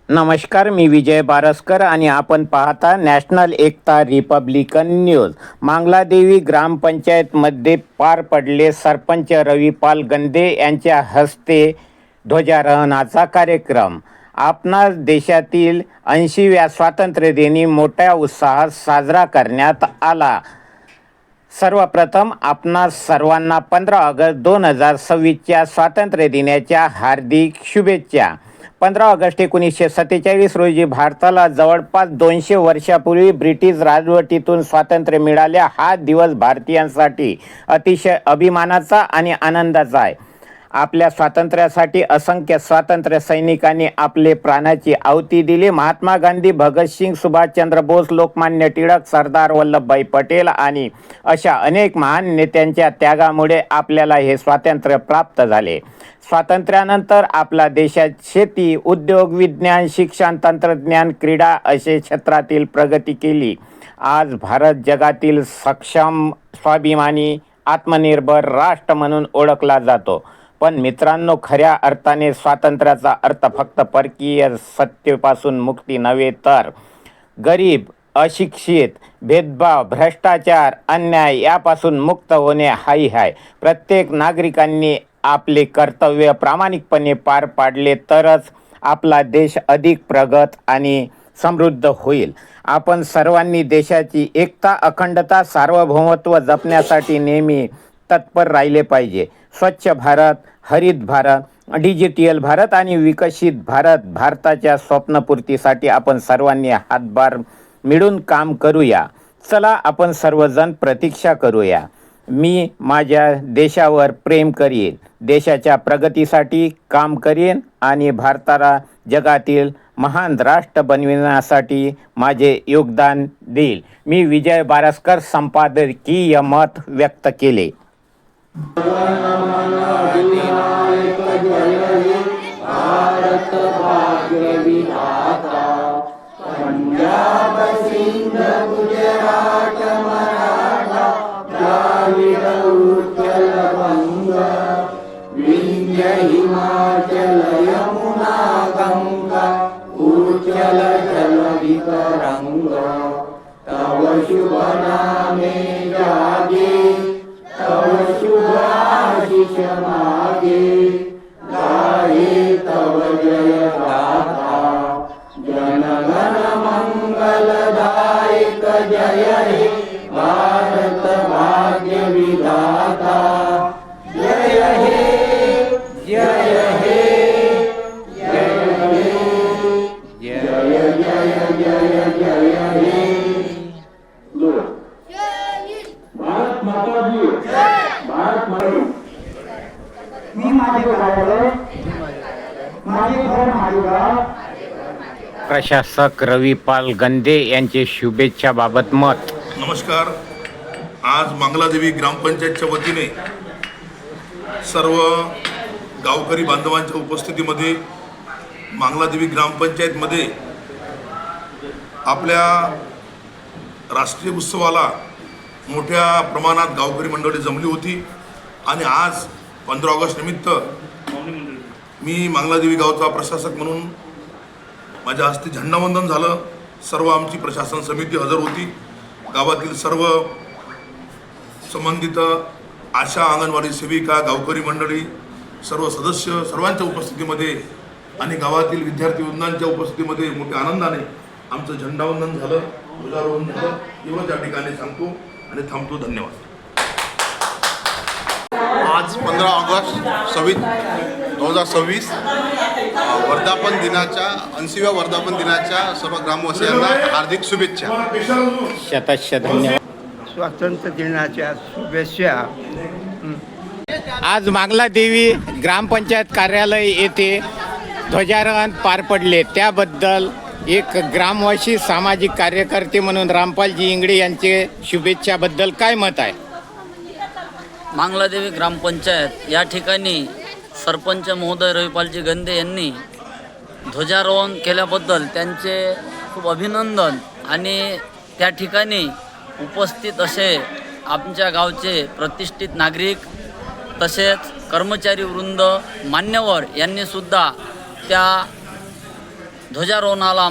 नमस्कार, मी विजय बारसकर आणि आपण पाहता नॅशनल एकता रिपब्लिकन न्यूज. मांगलादेवी ग्रामपंचायतमध्ये पार पडले सरपंच रविपाल गंदे यांच्या हस्ते ध्वजारोहणाचा कार्यक्रम. आपणास देशातील 80व्या स्वातंत्र्यदिनी मोठ्या उत्साहात साजरा करण्यात आला. सर्वप्रथम आपणास सर्वांना 15 ऑगस्ट 2026च्या स्वातंत्र्य दिनाच्या हार्दिक शुभेच्छा. 15 ऑगस्ट 1947 रोजी भारताला जवळपास 200 वर्षापूर्वी ब्रिटिश राजवटीतून स्वातंत्र्य मिळाले. हा दिवस भारतीयांसाठी अतिशय अभिमानाचा आणि आनंदाचा आहे. आपल्या स्वातंत्र्यासाठी असंख्य स्वातंत्र्य सैनिकांनी आपले प्राणाची आहुती दिली. महात्मा गांधी, भगतसिंग, सुभाषचंद्र बोस, लोकमान्य टिळक, सरदार वल्लभभाई पटेल आणि अशा अनेक महान नेत्यांच्या त्यागामुळे आपल्याला हे स्वातंत्र्य प्राप्त झाले. स्वातंत्र्यानंतर आपला देशात शेती, उद्योग, विज्ञान, शिक्षण, तंत्रज्ञान, क्रीडा असे क्षेत्रातील प्रगती केली. आज भारत जगातील सक्षम, स्वाभिमानी, आत्मनिर्भर राष्ट्र म्हणून ओळखला जातो. पण मित्रांनो, खऱ्या अर्थाने स्वातंत्र्याचा अर्थ फक्त परकीय सत्तेपासून मुक्ती नव्हे, तर गरीब, अशिक्षित, भेदभाव, भ्रष्टाचार, अन्याय यापासून मुक्त होणे हाही आहे. प्रत्येक नागरिकांनी आपले कर्तव्य प्रामाणिकपणे पार पाडले तरच आपला देश अधिक प्रगत आणि समृद्ध होईल. आपण सर्वांनी देशाची एकता, अखंडता, सार्वभौमत्व जपण्यासाठी नेहमी तत्पर राहिले पाहिजे. स्वच्छ भारत, हरित भारत, डिजिटल भारत आणि विकसित भारत, भारताच्या स्वप्नपूर्तीसाठी आपण सर्वांनी हातभार मिळून काम करूया. चला, आपण सर्वजण प्रतीक्षा करूया. मी माझ्या देशावर प्रेम करीन, देशाच्या प्रगतीसाठी काम करीन आणि भारताला जगातील महान राष्ट्र बनविण्यासाठी माझे योगदान देईल. मी विजय बारसकर संपादकीय मत व्यक्त केले. भारत भाग्य विधाता, पंजाब सिंध गुजरात मराठा, द्राविड उत्कल बंग, विंध्य हिमाचल यमुना गंगा, उच्चल जलधि तरंग, तव शुभ नामे जागे, तव शुभ आशीष मागे, गाये तव जय गाथा, जन गण मंगलदायक जय हे भारत भाग्य विधाता. जय हे, जय हे, जय हे, जय जय जय जय हे. भारत माता की भारत माता. मी माझे कार्यालय, माझे घर, माझे गाव. प्रशासक रविपाल गंदे यांचे शुभेच्छाबाबत मत. नमस्कार. आज मांगलादेवी ग्रामपंचायतच्या वतीने सर्व गावकरी बांधवांच्या उपस्थितीमध्ये मांगलादेवी ग्रामपंचायतमध्ये आपल्या राष्ट्रीय उत्सवाला मोठ्या प्रमाणात गावकरी मंडळी जमली होती. आणि आज 15 ऑगस्ट निमित्त मी मांगलादेवी गावचा प्रशासक म्हणून माझ्या हस्ते झेंडावंदन झालं. सर्व आमची प्रशासन समिती हजर होती. गावातील सर्व संबंधित आशा, अंगणवाडी सेविका, गावकरी मंडळी, सर्व सदस्य सर्वांच्या उपस्थितीमध्ये आणि गावातील विद्यार्थी वृंदांच्या उपस्थितीमध्ये मोठ्या आनंदाने आमचं झेंडावंदन झालं, ध्वजारोहण झालं. एवढं त्या ठिकाणी सांगतो आणि थांबतो. धन्यवाद. आज 15 ऑगस्ट 2026 वर्धापन दिनाच्या 80व्या वर्धापन दिनाच्या सर्व ग्रामवासियांना हार्दिक शुभेच्छा. शतश धन्यवाद. स्वातंत्र्य दिनाच्या शुभेच्छा. आज मांगलादेवी ग्रामपंचायत कार्यालय येथे ध्वजारोहण पार पडले. त्याबद्दल एक ग्रामवासी, सामाजिक कार्यकर्ते म्हणून रामपालजी इंगडे यांचे शुभेच्छाबद्दल काय मत आहे? मांगलादेवी ग्रामपंचायत या ठिकाणी सरपंच महोदय रविपालजी गंदे यांनी ध्वजारोहण केल्याबद्दल त्यांचे खूप अभिनंदन. आणि त्या ठिकाणी उपस्थित असे आमच्या गावचे प्रतिष्ठित नागरिक तसेच कर्मचारी वृंद, मान्यवर यांनीसुद्धा त्या ध्वजारोहणाला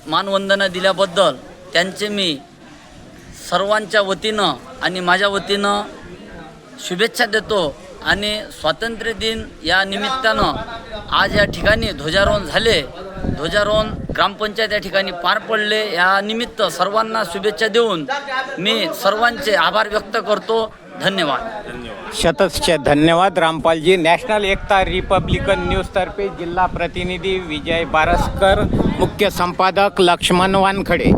मानवंदना दिल्याबद्दल त्यांचे मी सर्वांच्या वतीनं आणि माझ्या वतीनं शुभेच्छा देतो. आणि स्वातंत्र्य दिन या निमित्तानं आज या ठिकाणी ध्वजारोहण झाले. ध्वजारोहण ग्रामपंचायत या ठिकाणी पार पडले. या निमित्त सर्वांना शुभेच्छा देऊन मी सर्वांचे आभार व्यक्त करतो. धन्यवाद. शतशः धन्यवाद रामपालजी. नॅशनल एकता रिपब्लिकन न्यूजतर्फे जिल्हा प्रतिनिधी विजय बारसकर, मुख्य संपादक लक्ष्मण वानखडे.